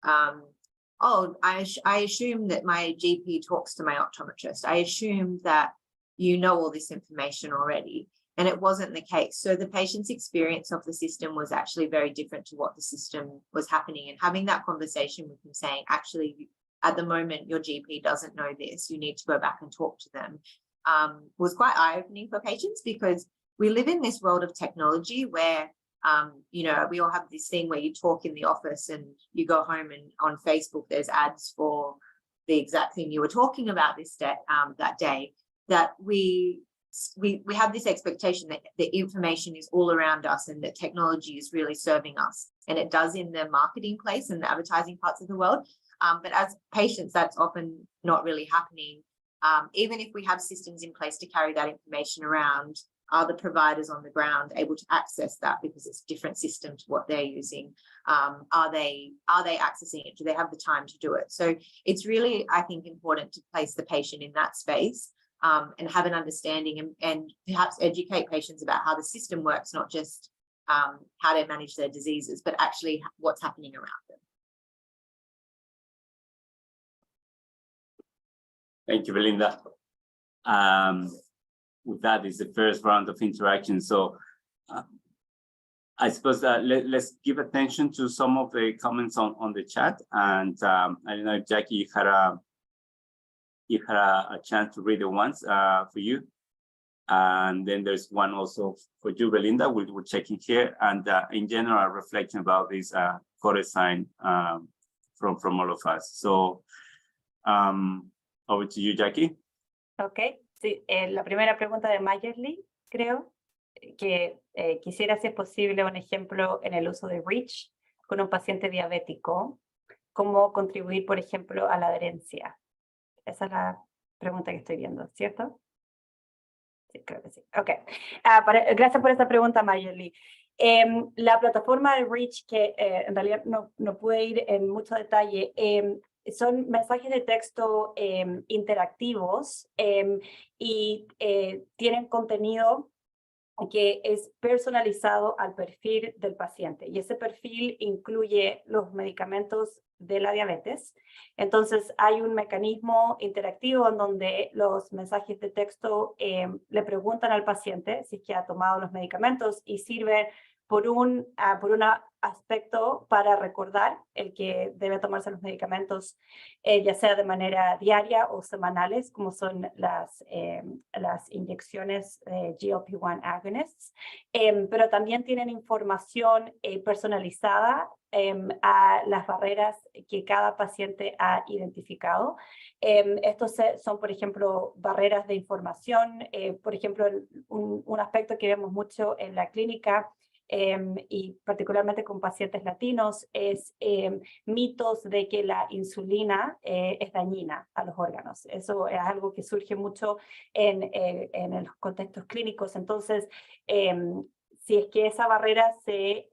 oh, I assume that my GP talks to my optometrist. I assume that you know all this information already. And it wasn't the case. So the patient's experience of the system was actually very different to what the system was happening. And having that conversation with them saying, actually, at the moment, your GP doesn't know this, you need to go back and talk to them, was quite eye-opening for patients, because we live in this world of technology where, you know, we all have this thing where you talk in the office and you go home and on Facebook, there's ads for the exact thing you were talking about that day. That we have this expectation that the information is all around us and that technology is really serving us, and it does in the marketing place and the advertising parts of the world. But as patients, that's often not really happening. Even if we have systems in place to carry that information around, are the providers on the ground able to access that, because it's a different system to what they're using? Are they accessing it? Do they have the time to do it? So it's really, I think, important to place the patient in that space. And have an understanding and perhaps educate patients about how the system works, not just how they manage their diseases, but actually what's happening around them. Thank you, Belinda. with that is the first round of interaction. So I suppose let's give attention to some of the comments on the chat. And I don't know if Jackie, you had a chance to read the ones for you. And then there's one also for you, Belinda, we're checking here. And in general, a reflection about this co-design from all of us. So over to you, Jackie. Ok, sí, la primera pregunta de Mayerly, creo, que quisiera, si es posible, un ejemplo en el uso de REACH con un paciente diabético, cómo contribuir, por ejemplo, a la adherencia. Esa es la pregunta que estoy viendo, ¿cierto? Sí, creo que sí. Ok. Gracias por esta pregunta, Mayerly. La plataforma de REACH, que en realidad no pude ir en mucho detalle, son mensajes de texto interactivos y tienen contenido que es personalizado al perfil del paciente. Y ese perfil incluye los medicamentos de la diabetes. Entonces, hay un mecanismo interactivo en donde los mensajes de texto le preguntan al paciente si es que ha tomado los medicamentos y sirve por un aspecto para recordar el que debe tomarse los medicamentos, ya sea de manera diaria o semanales, como son las inyecciones GLP-1 agonists, pero también tienen información personalizada a las barreras que cada paciente ha identificado. Estos son, por ejemplo, barreras de información. Por ejemplo, un aspecto que vemos mucho en la clínica y particularmente con pacientes latinos, es mitos de que la insulina es dañina a los órganos. Eso es algo que surge mucho en los contextos clínicos. Entonces, si es que esa barrera se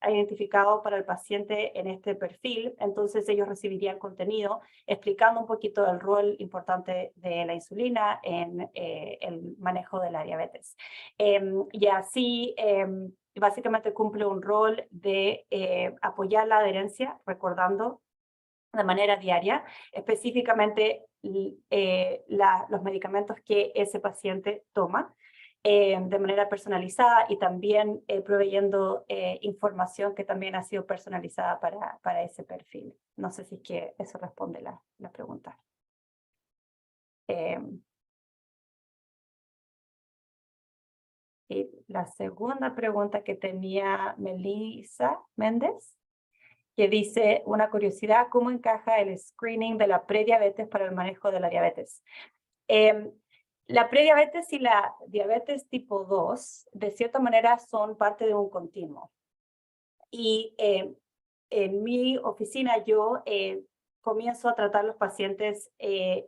ha identificado para el paciente en este perfil, entonces ellos recibirían contenido explicando un poquito el rol importante de la insulina en el manejo de la diabetes. Y así básicamente cumple un rol de apoyar la adherencia, recordando de manera diaria, específicamente los medicamentos que ese paciente toma, de manera personalizada y también proveyendo información que también ha sido personalizada para ese perfil. No sé si es que eso responde la pregunta. Y la segunda pregunta que tenía Melissa Méndez, que dice, una curiosidad, ¿cómo encaja el screening de la prediabetes para el manejo de la diabetes? La prediabetes y la diabetes tipo 2, de cierta manera, son parte de un continuo. Y en mi oficina yo comienzo a tratar los pacientes en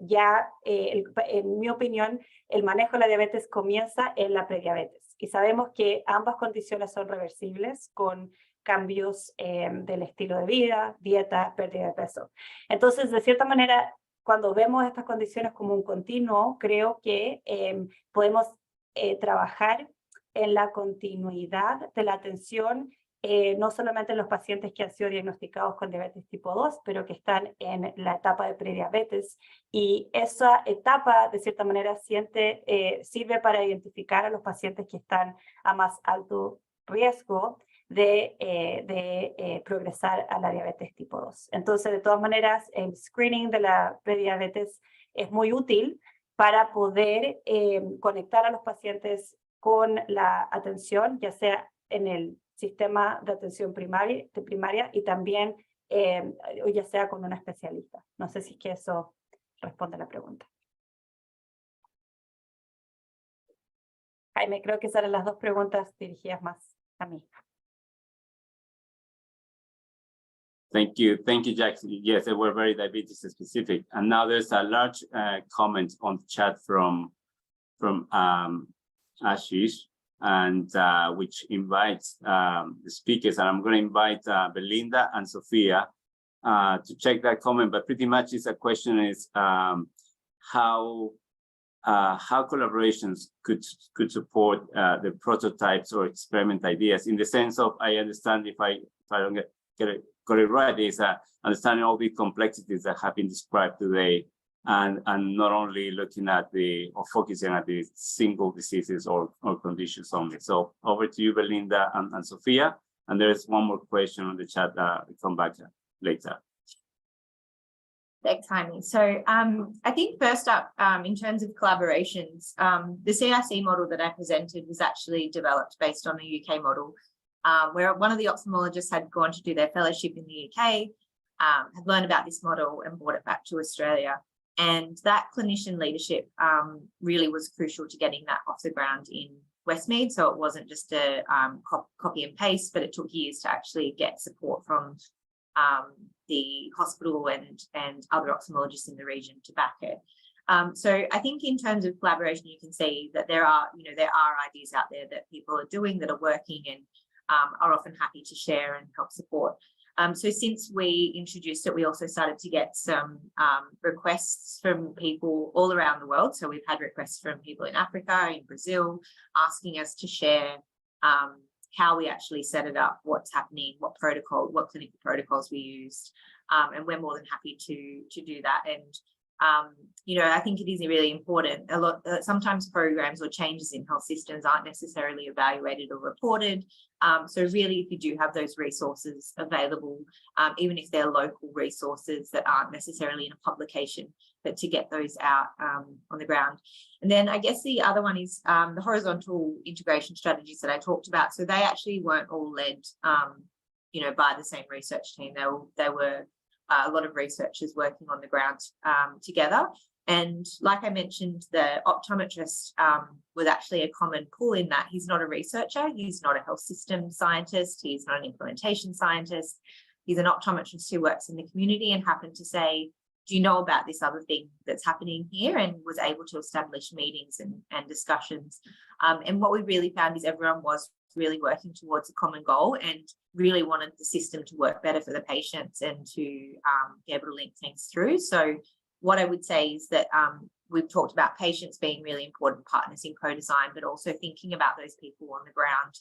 mi opinión, el manejo de la diabetes comienza en la prediabetes. Y sabemos que ambas condiciones son reversibles con cambios del estilo de vida, dieta, pérdida de peso. Entonces, de cierta manera, cuando vemos estas condiciones como un continuo, creo que podemos trabajar en la continuidad de la atención, no solamente en los pacientes que han sido diagnosticados con diabetes tipo 2, pero que están en la etapa de prediabetes. Y esa etapa, de cierta manera, sirve para identificar a los pacientes que están a más alto riesgo de progresar a la diabetes tipo 2. Entonces, de todas maneras, el screening de la prediabetes es muy útil para poder conectar a los pacientes con la atención, ya sea en el sistema de atención primaria y también ya sea con una especialista. No sé si es que eso responde a la pregunta. Jaime, creo que esas eran las dos preguntas dirigidas más a mí. Thank you, Jackie. Yes, they were very diabetes specific. And now there's a large comment on the chat from Ashish, and which invites the speakers. And I'm going to invite Belinda and Sophia to check that comment. But pretty much, it's a question is how collaborations could support the prototypes or experiment ideas, in the sense of, I understand, if I don't got it right, is understanding all the complexities that have been described today, and not only looking at or focusing at the single diseases or conditions only. So over to you, Belinda and Sophia. And there is one more question on the chat that will come back later. Thanks, Jaime. So I think first up, in terms of collaborations, the CRC model that I presented was actually developed based on a UK model, where one of the ophthalmologists had gone to do their fellowship in the UK, had learned about this model and brought it back to Australia. And that clinician leadership really was crucial to getting that off the ground in Westmead. So it wasn't just a copy and paste, but it took years to actually get support from the hospital and other ophthalmologists in the region to back it. So I think in terms of collaboration, you can see that there are ideas out there that people are doing that are working and are often happy to share and help support. So since we introduced it, we also started to get some requests from people all around the world. So we've had requests from people in Africa, in Brazil, asking us to share how we actually set it up, what's happening, what clinical protocols we used. And we're more than happy to do that. And, you know, I think it is really important. Sometimes programs or changes in health systems aren't necessarily evaluated or reported. So really, if you do have those resources available, even if they're local resources that aren't necessarily in a publication, but to get those out on the ground. And then I guess the other one is the horizontal integration strategies that I talked about. So they actually weren't all led, you know, by the same research team. They were a lot of researchers working on the ground together. And like I mentioned, the optometrist was actually a common pull in that he's not a researcher, he's not a health system scientist, he's not an implementation scientist, he's an optometrist who works in the community and happened to say, do you know about this other thing that's happening here? And was able to establish meetings and discussions. And what we really found is everyone was really working towards a common goal and really wanted the system to work better for the patients and to be able to link things through. So what I would say is that we've talked about patients being really important partners in co-design, but also thinking about those people on the ground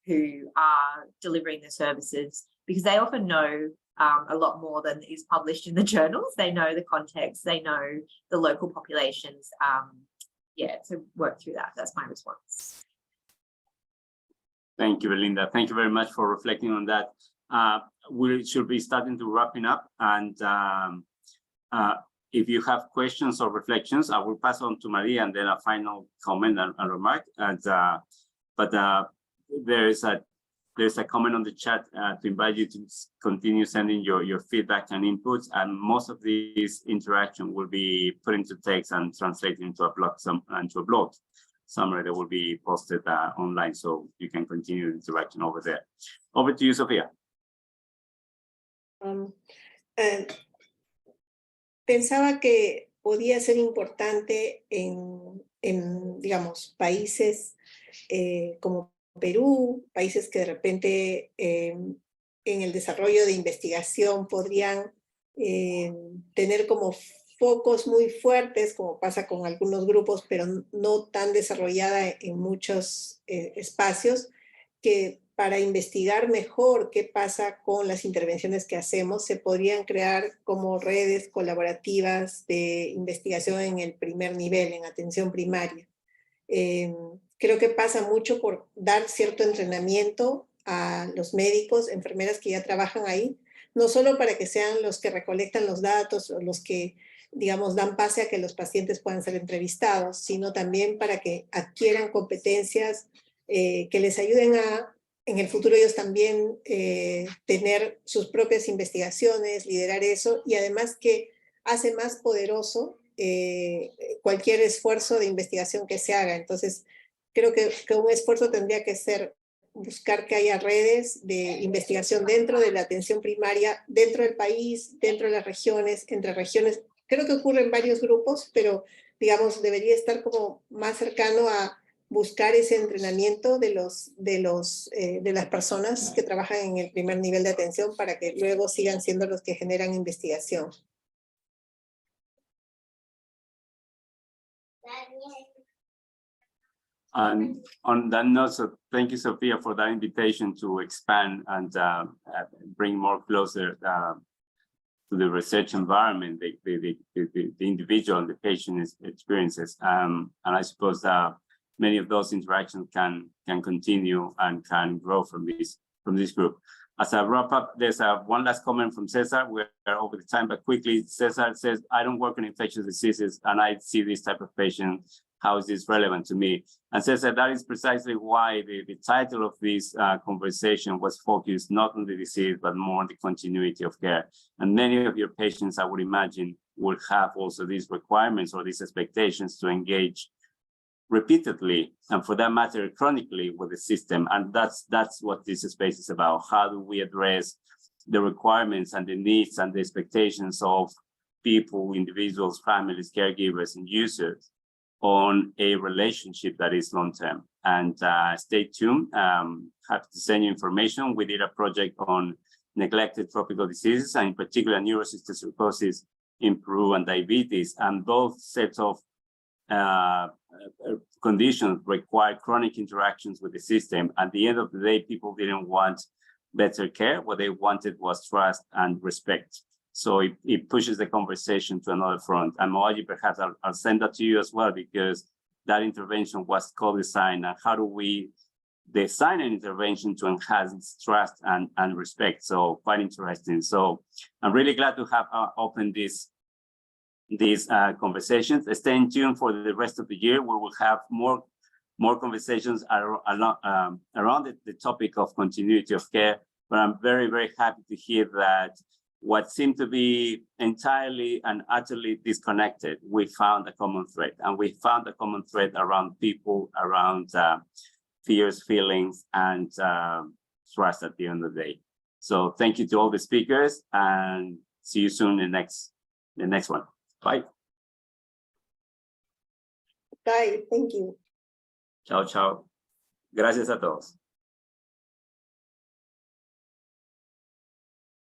who are delivering the services, because they often know a lot more than is published in the journals. They know the context, they know the local populations. Yeah, to work through that. That's my response. Thank you, Belinda. Thank you very much for reflecting on that. We should be starting to wrapping up, and if you have questions or reflections, I will pass on to Maria and then a final comment and remark. And but there's a comment on the chat to invite you to continue sending your feedback and inputs, and most of these interaction will be put into text and translated into a blog summary that will be posted online, so you can continue interaction over there. Over to you, Sofía. Pensaba que podía ser importante en digamos, países como Perú, países que de repente en el desarrollo de investigación podrían tener como focos muy fuertes, como pasa con algunos grupos, pero no tan desarrollada en muchos espacios, que para investigar mejor qué pasa con las intervenciones que hacemos, se podrían crear como redes colaborativas de investigación en el primer nivel, en atención primaria. Creo que pasa mucho por dar cierto entrenamiento a los médicos, enfermeras que ya trabajan ahí, no solo para que sean los que recolectan los datos o los que, digamos, dan pase a que los pacientes puedan ser entrevistados, sino también para que adquieran competencias que les ayuden a, en el futuro ellos también, tener sus propias investigaciones, liderar eso, y además que hace más poderoso cualquier esfuerzo de investigación que se haga. Entonces, creo que un esfuerzo tendría que ser buscar que haya redes de investigación dentro de la atención primaria, dentro del país, dentro de las regiones, entre regiones. Creo que ocurre en varios grupos, pero digamos debería estar como más cercano a buscar ese entrenamiento de las personas que trabajan en el primer nivel de atención para que luego sigan siendo los que generan investigación. And on that note, so thank you, Sophia, for that invitation to expand and bring more closer to the research environment, the individual and the patient experiences. And I suppose that many of those interactions can continue and can grow from this group. As a wrap up, there's one last comment from Cesar. We're over the time, but quickly, Cesar says, I don't work on infectious diseases and I see this type of patient. How is this relevant to me? And Cesar, that is precisely why the title of this conversation was focused not on the disease, but more on the continuity of care. And many of your patients, I would imagine, will have also these requirements or these expectations to engage repeatedly, and for that matter, chronically with the system. And that's what this space is about. How do we address the requirements and the needs and the expectations of people, individuals, families, caregivers, and users on a relationship that is long-term? And stay tuned. Happy to send you information. We did a project on neglected tropical diseases, and in particular, neurocystic fibrosis in Peru and diabetes. And both sets of conditions require chronic interactions with the system. At the end of the day, people didn't want better care. What they wanted was trust and respect. So it pushes the conversation to another front. And Moaji, perhaps I'll send that to you as well, because that intervention was co-designed. And how do we design an intervention to enhance trust and respect? So quite interesting. So I'm really glad to have opened these conversations. Stay tuned for the rest of the year, where we'll have more conversations around the topic of continuity of care. But I'm very, very happy to hear that what seemed to be entirely and utterly disconnected, we found a common thread. And we found a common thread around people, around fears, feelings, and trust at the end of the day. So thank you to all the speakers, and see you soon in the next one. Bye. Bye, thank you. Chao, chao. Gracias a todos.